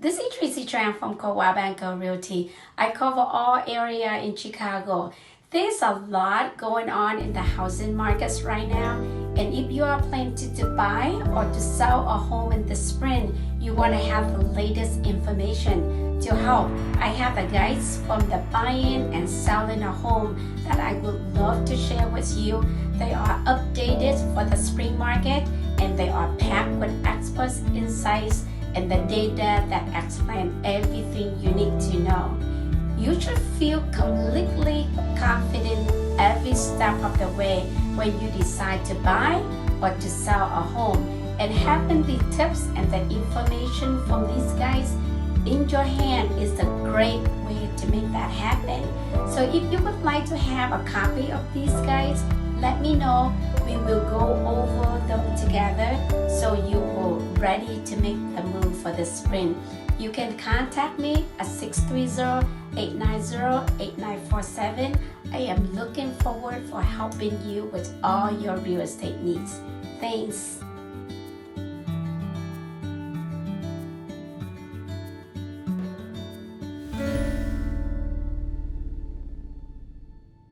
This is Tracy Tran from 𝗧𝗿𝗆 Realty. I cover all area in Chicago. There's a lot going on in the housing markets right now. And if you are planning to buy or to sell a home in the spring, you want to have the latest information to help. I have the guides from the buying and selling a home that I would love to share with you. They are updated for the spring market and they are packed with experts insights and the data that explain everything you need to know. You should feel completely confident every step of the way when you decide to buy or to sell a home. And having the tips and the information from these guys in your hand is a great way to make that happen. So if you would like to have a copy of these guides, let me know. We will go over them together so you will ready to make the move for the spring. You can contact me at 630-890-8947. I am looking forward for helping you with all your real estate needs. Thanks.